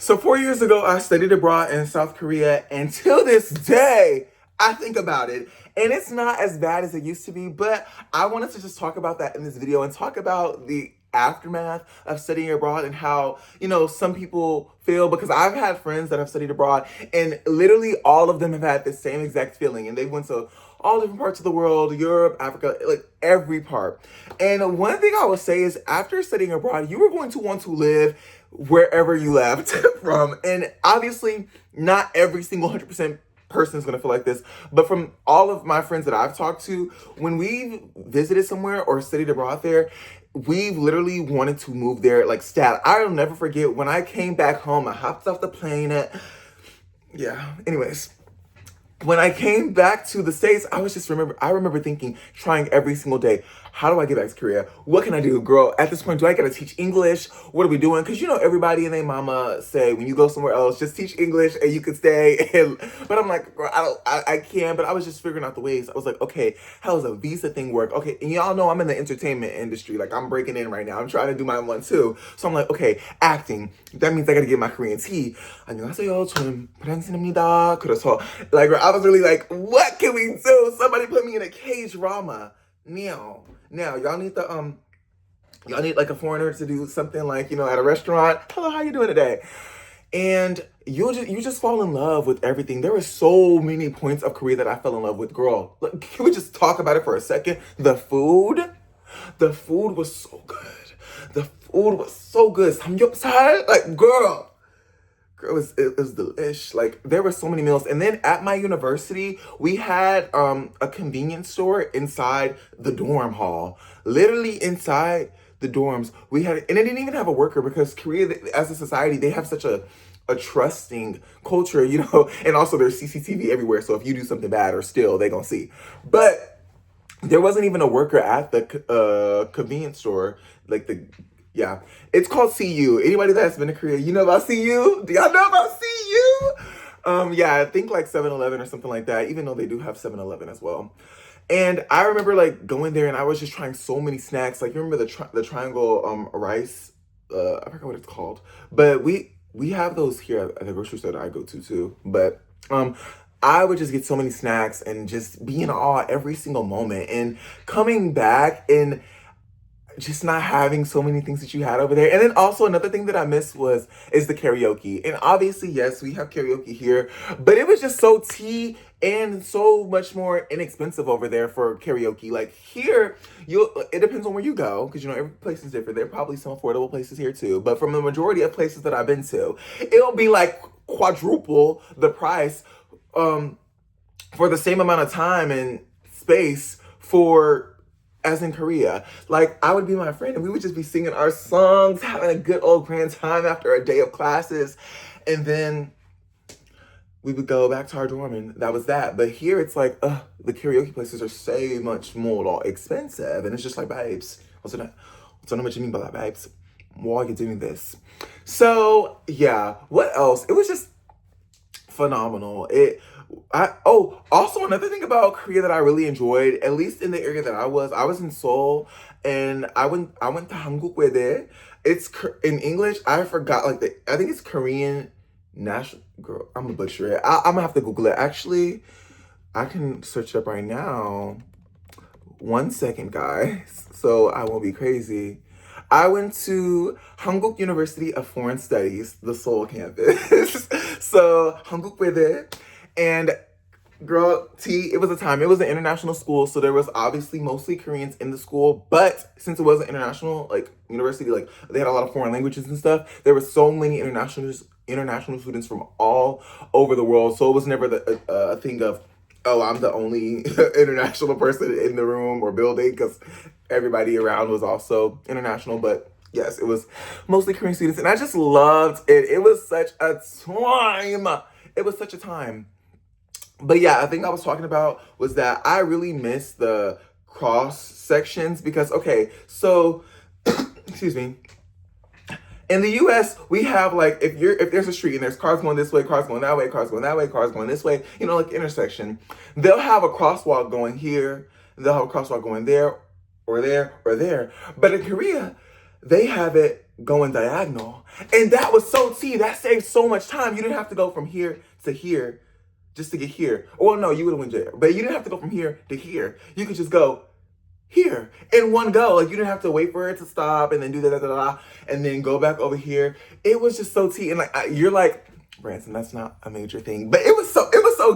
So 4 years ago, I studied abroad in South Korea, and till this day, I think about it. And it's not as bad as it used to be, but I wanted to just talk about that in this video and talk about the aftermath of studying abroad and how, some people feel, because I've had friends that have studied abroad and literally all of them have had the same exact feeling, and they went to all different parts of the world, Europe, Africa, like every part. And one thing I will say is after studying abroad, you are going to want to live wherever you left from. And obviously, not every single 100% person is going to feel like this, but from all of my friends that I've talked to, when we visited somewhere or studied abroad there, we've literally wanted to move there like stat. I'll never forget when I came back home, I hopped off the plane anyways, when I came back to the States, I remember thinking, trying every single day, how do I get back to Korea? What can I do? Girl, at this point, do I gotta teach English? What are we doing? Because everybody and their mama say, when you go somewhere else, just teach English and you can stay. But I'm like, girl, I can, but I was just figuring out the ways. I was like, okay, how does a visa thing work? Okay, and y'all know I'm in the entertainment industry. Like, I'm breaking in right now. I'm trying to do my one too. So I'm like, okay, acting. That means I gotta get my Korean tea. 안녕하세요, 저는 프랑스인입니다. 그래서, like, I was really like, what can we do? Somebody put me in a K-drama. Now, y'all need like a foreigner to do something like, at a restaurant. Hello, how you doing today? And you just fall in love with everything. There were so many points of Korea that I fell in love with. Girl, look, can we just talk about it for a second? The food was so good. The food was so good. Samgyeopsal, like, girl, it was delish. Like, there were so many meals. And then at my university, we had a convenience store inside the dorm hall. Literally inside the dorms. We had, and it didn't even have a worker, because Korea, as a society, they have such a trusting culture, and also there's CCTV everywhere. So if you do something bad or steal, they gonna see. But there wasn't even a worker at the convenience store. Yeah, it's called CU. Anybody that's been to Korea, you know about CU? Do y'all know about CU? Yeah, I think like 7-Eleven or something like that, even though they do have 7-Eleven as well. And I remember like going there and I was just trying so many snacks. Like, you remember the triangle rice? I forgot what it's called. But we have those here at the grocery store that I go to too. But I would just get so many snacks and just be in awe every single moment. And coming back and just not having so many things that you had over there. And then also another thing that I missed is the karaoke. And obviously, yes, we have karaoke here, but it was just so tea and so much more inexpensive over there for karaoke. Like, here, it depends on where you go, because every place is different. There are probably some affordable places here too, but from the majority of places that I've been to, it'll be like quadruple the price for the same amount of time and space as in Korea. Like, I would be my friend and we would just be singing our songs, having a good old grand time after a day of classes. And then we would go back to our dorm and that was that. But here it's like, the karaoke places are so much more expensive. And it's just like, babes, what's so much you mean by that, babes? Why are you doing this? So yeah, what else? It was just phenomenal. Also another thing about Korea that I really enjoyed, at least in the area that I was in Seoul, and I went to Hangukwaede. It's in English. I forgot I think it's Korean national. Girl, I'm gonna butcher it. I'm gonna have to Google it. Actually, I can search it up right now. 1 second, guys, so I won't be crazy. I went to Hankuk University of Foreign Studies, the Seoul campus. So Hangukwaede. And girl, it was a time. It was an international school, so there was obviously mostly Koreans in the school. But since it was an international university, they had a lot of foreign languages and stuff. There were so many international students from all over the world. So it was never a thing of, oh, I'm the only international person in the room or building, because everybody around was also international. But yes, it was mostly Korean students, and I just loved it. It was such a time. It was such a time. But yeah, I think I was talking about was that I really miss the cross sections because, okay, so, excuse me. In the US, we have if there's a street and there's cars going this way, cars going that way, cars going that way, cars going this way, intersection, they'll have a crosswalk going here, they'll have a crosswalk going there, or there, or there. But in Korea, they have it going diagonal. And that was so T. That saved so much time. You didn't have to go from here to here just to get here. Well, no, you would have went there. But you didn't have to go from here to here. You could just go here in one go. Like, you didn't have to wait for it to stop and then do that, and then go back over here. It was just so T. And like, you're like, Branson, that's not a major thing. But it was so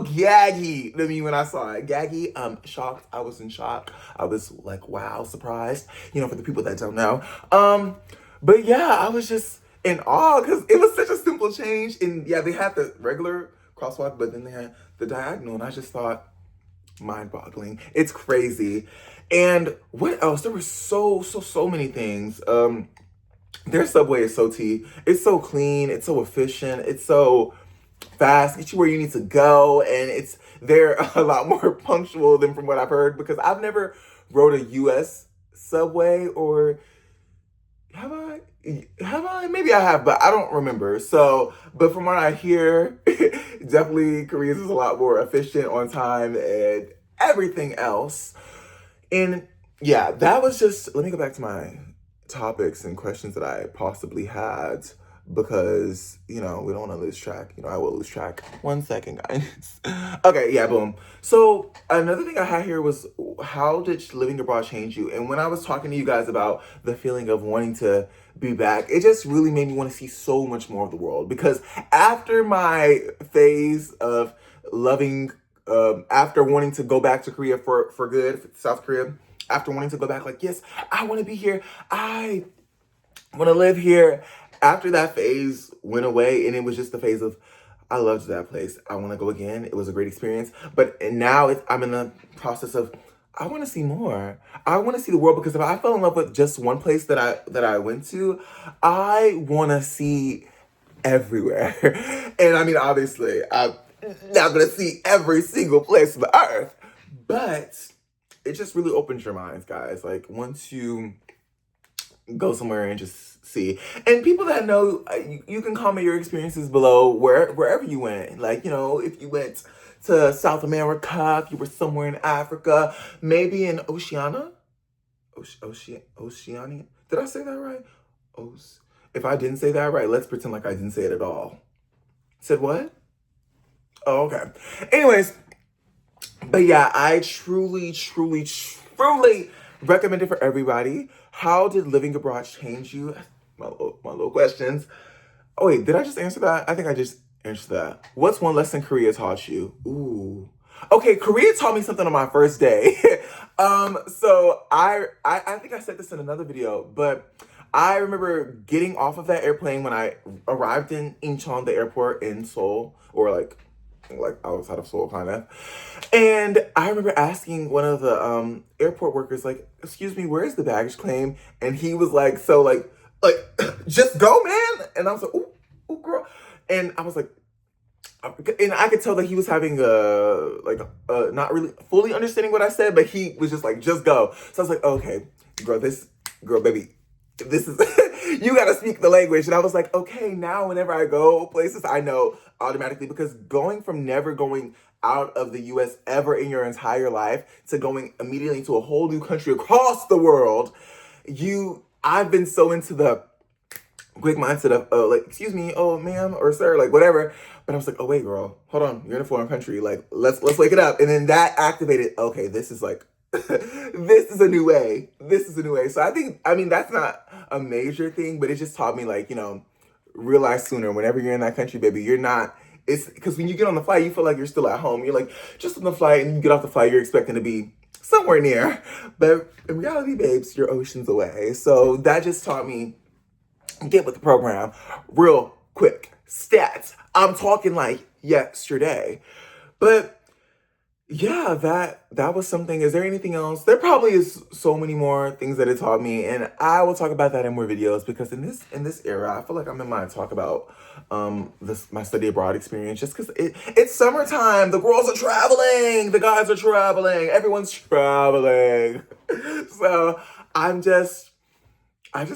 gaggy to me when I saw it. Gaggy, shocked. I was in shock. I was like, wow, surprised. You know, for the people that don't know. But yeah, I was just in awe because it was such a simple change. And yeah, they had the regular crosswalk, but then they had the diagonal, and I just thought, mind-boggling. It's crazy. And what else? There were so many things. Their subway is so T. It's so clean. It's so efficient. It's so fast. Get you where you need to go. And they're a lot more punctual than from what I've heard, because I've never rode a US subway, or have I? Maybe I have, but I don't remember. So, but from what I hear, definitely Korea's is a lot more efficient, on time, and everything else. And yeah, that was just, let me go back to my topics and questions that I possibly had, because, you know, we don't want to lose track. You know, I will lose track. 1 second, guys. Okay, yeah, boom. So another thing I had here was, how did living abroad change you? And when I was talking to you guys about the feeling of wanting to be back, it just really made me want to see so much more of the world. Because after my phase of loving, after wanting to go back to Korea for good, South Korea, after wanting to go back, like, yes, I want to be here. I want to live here. After that phase went away, and it was just the phase of, I loved that place. I want to go again. It was a great experience. But now I'm in the process of, I want to see more. I want to see the world, because if I fell in love with just one place that I went to, I want to see everywhere. And I mean, obviously, I'm not going to see every single place on the earth, but it just really opens your minds, guys. Like, once you go somewhere and just see. And people that know, you can comment your experiences below wherever you went. Like, you know, if you went to South America, if you were somewhere in Africa, maybe in Oceania. Oceania? Did I say that right? If I didn't say that right, let's pretend like I didn't say it at all. Said what? Oh, okay. Anyways, but yeah, I truly recommend it for everybody. How did living abroad change you? My little questions. Oh wait, did I just answer that? I think I just answered that. What's one lesson Korea taught you? Ooh. Okay, Korea taught me something on my first day. So I think I said this in another video, but I remember getting off of that airplane when I arrived in Incheon, the airport in Seoul, or like outside of Seoul, kind of. And I remember asking one of the airport workers, like, excuse me, where's the baggage claim? And he was like, so like, just go, man. And I was like, ooh, girl. And I was like, and I could tell that he was having not really fully understanding what I said, but he was just like, just go. So I was like, okay, baby, this is, you gotta speak the language. And I was like, okay, now whenever I go places, I know automatically, because going from never going out of the US ever in your entire life to going immediately to a whole new country across the world, I've been so into the quick mindset of, like, excuse me, oh, ma'am, or sir, like, whatever. But I was like, oh, wait, girl, hold on. You're in a foreign country. Like, let's wake it up. And then that activated, okay, this is like, this is a new way. This is a new way. So I mean, that's not a major thing, but it just taught me, like, you know, realize sooner, whenever you're in that country, baby, you're not, it's because when you get on the flight, you feel like you're still at home. You're like, just on the flight, and you get off the flight, you're expecting to be somewhere near. But in reality, babes, you're oceans away. So that just taught me, get with the program real quick. Stats. I'm talking like yesterday. But yeah, that was something. Is there anything else? There probably is so many more things that it taught me, and I will talk about that in more videos, because in this era, I feel like I'm in my talk about my study abroad experience, just because it's summertime. The girls are traveling, the guys are traveling, everyone's traveling. So I just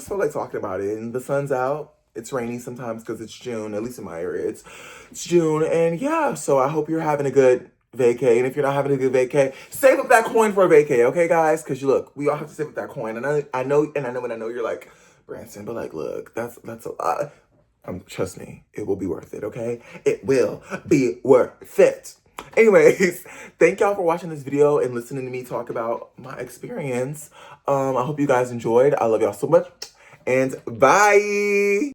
feel like talking about it. And the sun's out. It's rainy sometimes because it's June, at least in my area. It's June. And yeah, so I hope you're having a good vacay. And if you're not having a good vacay, save up that coin for a vacay, okay, guys? Because look, we all have to save up that coin. And I know you're like, Branson, but like, look, that's a lot. Trust me, it will be worth it, okay? It will be worth it. Anyways, thank y'all for watching this video and listening to me talk about my experience. I hope you guys enjoyed. I love y'all so much. And bye.